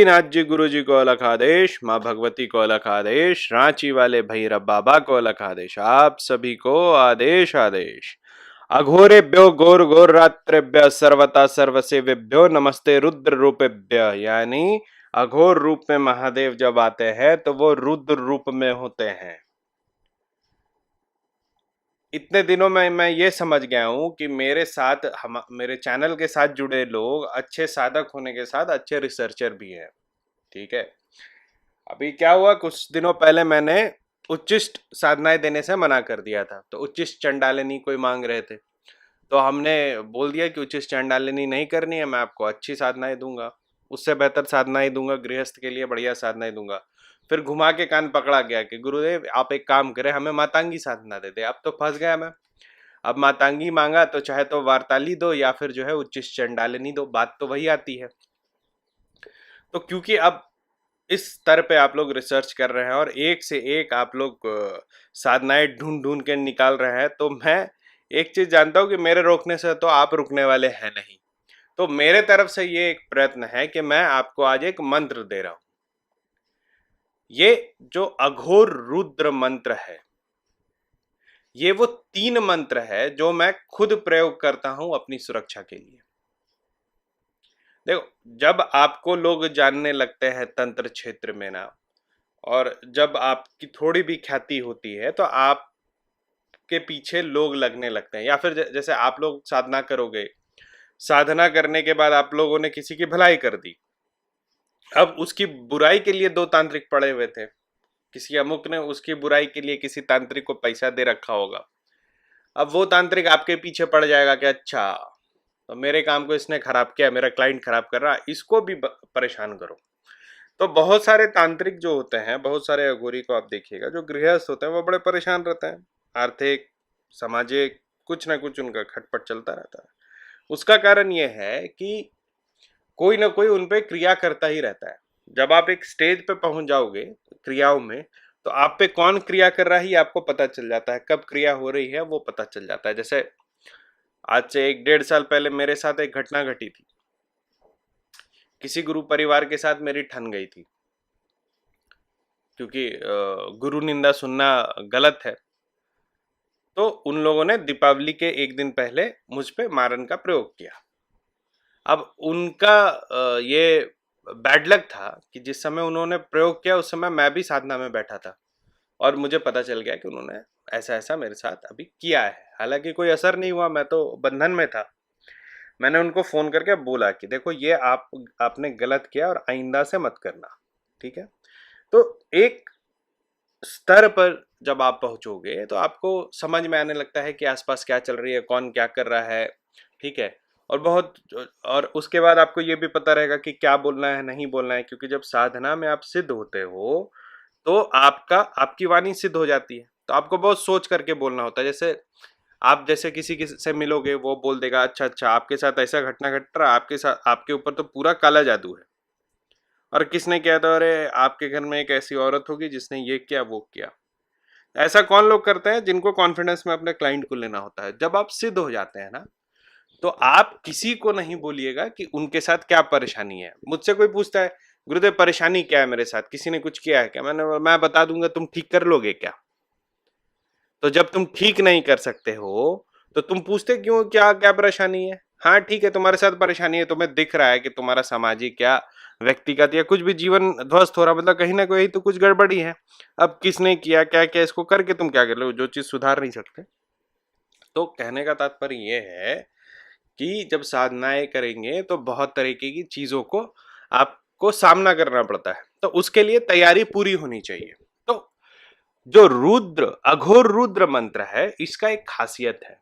बद्रीनाथ जी गुरु जी को अलग आदेश, माँ भगवती को अलग आदेश, रांची वाले भैरव बाबा को अलग आदेश, आप सभी को आदेश आदेश। अघोरेभ्यो घोर घोर रात्रेभ्य सर्वता सर्वसेवेभ्यो नमस्ते रुद्र रूपेभ्य। यानी अघोर रूप में महादेव जब आते हैं तो वो रुद्र रूप में होते हैं। इतने दिनों में मैं ये समझ गया हूं कि मेरे चैनल के साथ जुड़े लोग अच्छे साधक होने के साथ अच्छे रिसर्चर भी हैं। ठीक है। अभी क्या हुआ, कुछ दिनों पहले मैंने उच्चिष्ट साधनाएं देने से मना कर दिया था, तो उच्चिष्ट चंडालिनी कोई मांग रहे थे, तो हमने बोल दिया कि उच्चिष्ट चंडालिनी नहीं करनी है, मैं आपको अच्छी साधनाएं दूंगा, उससे बेहतर साधनाएं दूंगा, गृहस्थ के लिए बढ़िया साधनाएं दूंगा। फिर घुमा के कान पकड़ा गया कि गुरुदेव आप एक काम करें, हमें मातांगी साधना दे दे। अब तो फंस गया मैं। अब मातांगी मांगा तो चाहे तो वार्ताली दो या फिर जो है उच्चिष्ट चंडालिनी दो, बात तो वही आती है। तो क्योंकि अब इस स्तर पे आप लोग रिसर्च कर रहे हैं और एक से एक आप लोग साधनाएं ढूंढ ढूंढ के निकाल रहे हैं, तो मैं एक चीज जानता हूं कि मेरे रोकने से तो आप रुकने वाले हैं नहीं। तो मेरे तरफ से ये एक प्रयत्न है कि मैं आपको आज एक मंत्र दे रहा हूं। ये जो अघोर रुद्र मंत्र है, ये वो 3 मंत्र है जो मैं खुद प्रयोग करता हूं अपनी सुरक्षा के लिए। देखो, जब आपको लोग जानने लगते हैं तंत्र क्षेत्र में ना, और जब आपकी थोड़ी भी ख्याति होती है तो आपके पीछे लोग लगने लगते हैं। या फिर जैसे आप लोग साधना करोगे, साधना करने के बाद आप लोगों ने किसी की भलाई कर दी, अब उसकी बुराई के लिए 2 तांत्रिक पड़े हुए थे, किसी अमुक ने उसकी बुराई के लिए किसी तांत्रिक को पैसा दे रखा होगा। अब वो तांत्रिक आपके पीछे पड़ जाएगा कि अच्छा, तो मेरे काम को इसने खराब किया, मेरा क्लाइंट खराब कर रहा, इसको भी परेशान करो। तो बहुत सारे तांत्रिक जो होते हैं, बहुत सारे अघोरी को आप देखिएगा जो गृहस्थ होते हैं, वो बड़े परेशान रहते हैं। आर्थिक, सामाजिक, कुछ ना कुछ उनका खटपट चलता रहता है। उसका कारण ये है कि कोई ना कोई उन पे क्रिया करता ही रहता है। जब आप एक स्टेज पे पहुंच जाओगे क्रियाओं में, तो आप पे कौन क्रिया कर रहा है ये आपको पता चल जाता है, कब क्रिया हो रही है वो पता चल जाता है। जैसे आज से 1-1.5 साल पहले मेरे साथ एक घटना घटी थी। किसी गुरु परिवार के साथ मेरी ठन गई थी, क्योंकि गुरु निंदा सुनना गलत है। तो उन लोगों ने दीपावली के 1 दिन पहले मुझ पे मारन का प्रयोग किया। अब उनका ये बैड लक था कि जिस समय उन्होंने प्रयोग किया उस समय मैं भी साधना में बैठा था, और मुझे पता चल गया कि उन्होंने ऐसा ऐसा मेरे साथ अभी किया है। हालांकि कोई असर नहीं हुआ, मैं तो बंधन में था। मैंने उनको फोन करके बोला कि देखो, ये आपने गलत किया और आइंदा से मत करना। ठीक है। तो एक स्तर पर जब आप पहुंचोगे तो आपको समझ में आने लगता है कि आसपास क्या चल रही है, कौन क्या कर रहा है। ठीक है। और उसके बाद आपको ये भी पता रहेगा कि क्या बोलना है, नहीं बोलना है, क्योंकि जब साधना में आप सिद्ध होते हो तो आपकी वाणी सिद्ध हो जाती है। तो आपको बहुत सोच करके बोलना होता है। जैसे किसी किसी से मिलोगे, वो बोल देगा अच्छा अच्छा आपके साथ ऐसा घटना घट रहा, आपके साथ, आपके ऊपर तो पूरा काला जादू है। और किसने किया था? अरे आपके घर में एक ऐसी औरत होगी जिसने ये किया वो किया। ऐसा कौन लोग करते हैं? जिनको कॉन्फिडेंस में अपने क्लाइंट को लेना होता है। जब आप सिद्ध हो जाते हैं ना, तो आप किसी को नहीं बोलिएगा कि उनके साथ क्या परेशानी है। मुझसे कोई पूछता है गुरुदेव परेशानी क्या है मेरे साथ, किसी ने कुछ किया है क्या, मैं बता दूंगा, तुम ठीक कर लोगे क्या? तो जब तुम ठीक नहीं कर सकते हो तो तुम पूछते क्यों, क्या क्या परेशानी है? हाँ ठीक है, तुम्हारे साथ परेशानी है, तुम्हें दिख रहा है कि तुम्हारा सामाजिक या व्यक्तिगत या कुछ भी जीवन ध्वस्त हो रहा, मतलब कहीं ना कहीं तो कुछ गड़बड़ी है। अब किसने किया, क्या क्या, इसको करके तुम क्या कर लो, जो चीज सुधार नहीं सकते। तो कहने का तात्पर्य ये है कि जब साधनाएं करेंगे तो बहुत तरीके की चीजों को आपको सामना करना पड़ता है, तो उसके लिए तैयारी पूरी होनी चाहिए। तो जो अघोर रुद्र मंत्र है, इसका एक खासियत है,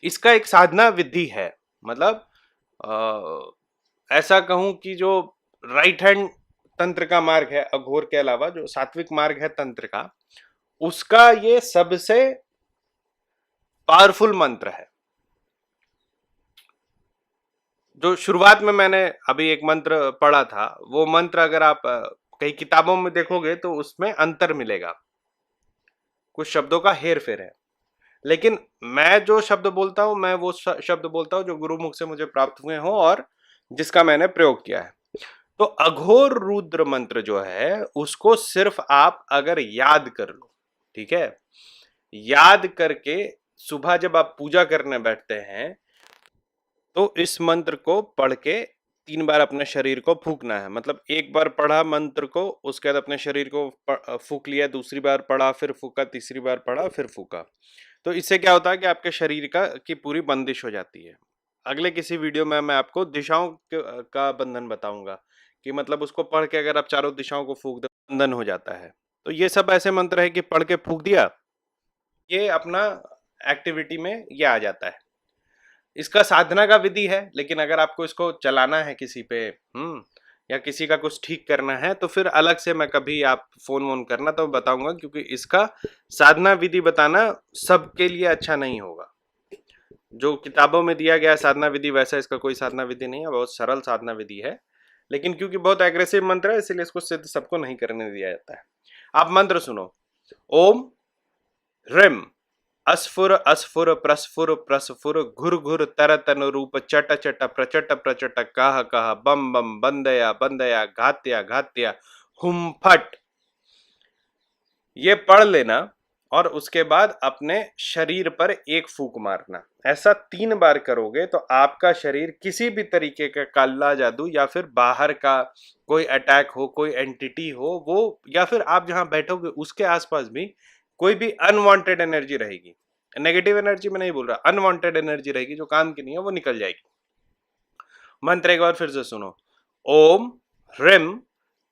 इसका एक साधना विधि है। मतलब ऐसा कहूं कि जो राइट हैंड तंत्र का मार्ग है अघोर के अलावा, जो सात्विक मार्ग है तंत्र का, उसका ये सबसे पावरफुल मंत्र है। जो शुरुआत में मैंने अभी एक मंत्र पढ़ा था, वो मंत्र अगर आप कई किताबों में देखोगे तो उसमें अंतर मिलेगा, कुछ शब्दों का हेर फेर है। लेकिन मैं जो शब्द बोलता हूं, मैं वो शब्द बोलता हूं जो गुरुमुख से मुझे प्राप्त हुए हों और जिसका मैंने प्रयोग किया है। तो अघोर रुद्र मंत्र जो है उसको सिर्फ आप अगर याद कर लो, ठीक है, याद करके सुबह जब आप पूजा करने बैठते हैं तो इस मंत्र को पढ़ के 3 बार अपने शरीर को फूकना है। मतलब एक बार पढ़ा मंत्र को, उसके बाद अपने शरीर को फूक लिया, दूसरी बार पढ़ा फिर फूका, तीसरी बार पढ़ा फिर फूका। तो इससे क्या होता है कि आपके शरीर की पूरी बंदिश हो जाती है। अगले किसी वीडियो में मैं आपको दिशाओं का बंधन बताऊंगा कि मतलब उसको पढ़ के अगर आप चारों दिशाओं को फूक दो बंधन हो जाता है। तो ये सब ऐसे मंत्र है कि पढ़ के फूक दिया, ये अपना एक्टिविटी में ये आ जाता है। इसका साधना का विधि है, लेकिन अगर आपको इसको चलाना है किसी पे या किसी का कुछ ठीक करना है तो फिर अलग से मैं कभी आप फोन वोन करना तो बताऊंगा, क्योंकि इसका साधना विधि बताना सबके लिए अच्छा नहीं होगा। जो किताबों में दिया गया साधना विधि वैसा इसका कोई साधना विधि नहीं है, बहुत सरल साधना विधि है, लेकिन क्योंकि बहुत एग्रेसिव मंत्र है इसलिए इसको सिद्ध सबको नहीं करने दिया जाता है। आप मंत्र सुनो, ओम ह्रीम अस्फुर अस्फुर प्रस्फुर प्रस्फुर घुर घुर तर तन रूप चट चट प्रचट प्रचट कह कह बम बम बंदया बंदया घात्या घात्या हुम फट। ये पढ़ लेना और उसके बाद अपने शरीर पर एक फूंक मारना। ऐसा 3 बार करोगे तो आपका शरीर किसी भी तरीके का काला जादू या फिर बाहर का कोई अटैक हो, कोई एंटिटी हो वो, या फिर आप जहां बैठोगे उसके आसपास भी कोई भी अनवांटेड एनर्जी रहेगी, नेगेटिव एनर्जी में नहीं बोल रहा, अनवांटेड एनर्जी रहेगी जो काम की नहीं है, वो निकल जाएगी। मंत्र एक बार फिर से सुनो, ओम ह्रीम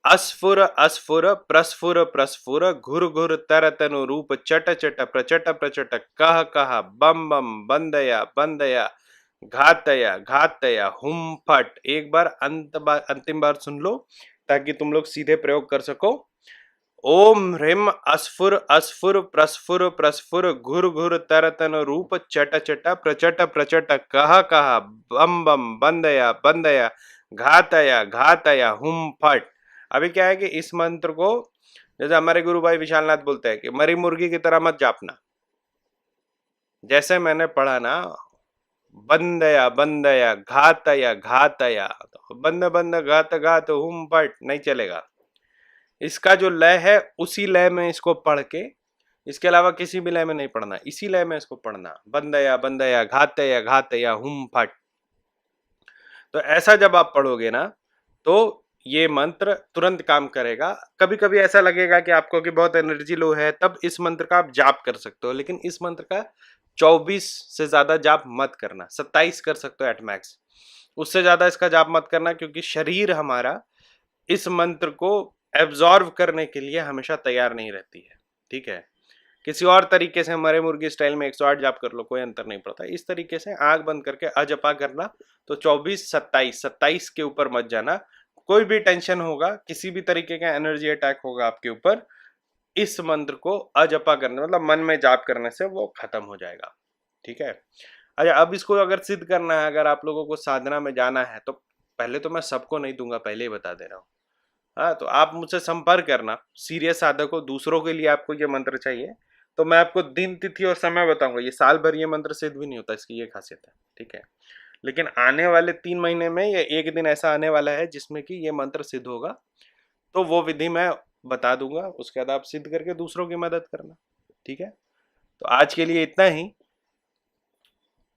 अस्फुर अस्फुर प्रस्फुर प्रस्फुर घुर घुर तर तनु रूप चट चट प्रचट प्रचट कह कह बम बम बंदया बंदया घातया घातया हुम फट। एक बार अंतिम बार सुन लो ताकि तुम लोग सीधे प्रयोग कर सको। ओम ह्रीम अस्फुर अस्फुर प्रस्फुर प्रस्फुर घुर घुर तर तन रूप चट चट प्रचट प्रचट कह कह बम बम बंदया बंदया घातया घातया हुम फट। अभी क्या है कि इस मंत्र को जैसे हमारे गुरु भाई विशालनाथ बोलते हैं कि मरी मुर्गी की तरह मत जापना। जैसे मैंने पढ़ा ना, बंदया बंदया घातया घातया, बंद बंद घात घात हुम फट नहीं चलेगा। इसका जो लय है उसी लय में इसको पढ़ के, इसके अलावा किसी भी लय में नहीं पढ़ना, इसी लय में इसको पढ़ना, बंदया बंदया घातया घातया हुम फट। तो ऐसा जब आप पढ़ोगे ना तो ये मंत्र तुरंत काम करेगा। कभी कभी ऐसा लगेगा कि आपको कि बहुत एनर्जी लो है, तब इस मंत्र का आप जाप कर सकते हो, लेकिन इस मंत्र का 24 से ज्यादा जाप मत करना, 27 कर सकते हो एट मैक्स, उससे ज्यादा इसका जाप मत करना, क्योंकि शरीर हमारा इस मंत्र को एब्जॉर्व करने के लिए हमेशा तैयार नहीं रहती है। ठीक है, किसी और तरीके से मरे मुर्गी स्टाइल में 108 जाप कर लो, कोई अंतर नहीं पड़ता। इस तरीके से आंख बंद करके अजपा करना, तो 24 27 के ऊपर मत जाना। कोई भी टेंशन होगा, किसी भी तरीके का एनर्जी अटैक होगा आपके ऊपर, इस मंत्र को अजपा करने मतलब मन में जाप करने से वो खत्म हो जाएगा। ठीक है, अच्छा अब इसको अगर सिद्ध करना है, अगर आप लोगों को साधना में जाना है, तो पहले तो मैं सबको नहीं दूंगा, पहले ही बता दे रहा हूँ। हाँ, तो आप मुझसे संपर्क करना, सीरियस साधक हो, दूसरों के लिए आपको ये मंत्र चाहिए तो मैं आपको दिन तिथि और समय बताऊंगा। ये साल भर ये मंत्र सिद्ध भी नहीं होता, इसकी ये खासियत है। ठीक है, लेकिन आने वाले 3 महीने में ये एक दिन ऐसा आने वाला है जिसमें कि ये मंत्र सिद्ध होगा, तो वो विधि मैं बता दूंगा, उसके बाद आप सिद्ध करके दूसरों की मदद करना। ठीक है, तो आज के लिए इतना ही।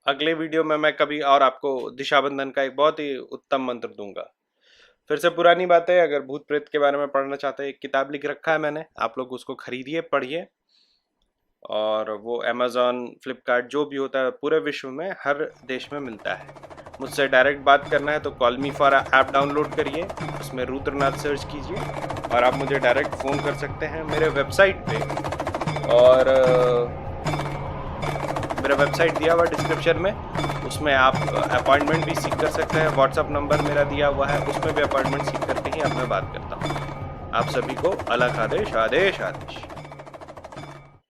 अगले वीडियो में मैं कभी और आपको दिशाबंधन का एक बहुत ही उत्तम मंत्र दूंगा। फिर से पुरानी बात है, अगर भूत प्रेत के बारे में पढ़ना चाहते हैं, एक किताब लिख रखा है मैंने, आप लोग उसको खरीदिए, पढ़िए, और वो अमेज़ॉन फ्लिपकार्ट जो भी होता है पूरे विश्व में हर देश में मिलता है। मुझसे डायरेक्ट बात करना है तो call me for app download करिए, उसमें रुद्रनाथ सर्च कीजिए और आप मुझे डायरेक्ट फ़ोन कर सकते हैं मेरे वेबसाइट पे, और मेरा वेबसाइट दिया हुआ डिस्क्रिप्शन में, उसमें आप अपॉइंटमेंट भी सीख कर सकते हैं। व्हाट्सअप नंबर मेरा दिया हुआ है, उसमें भी अपॉइंटमेंट सीख करके ही अब मैं बात करता हूँ। आप सभी को अलग आदेश आदेश आदेश।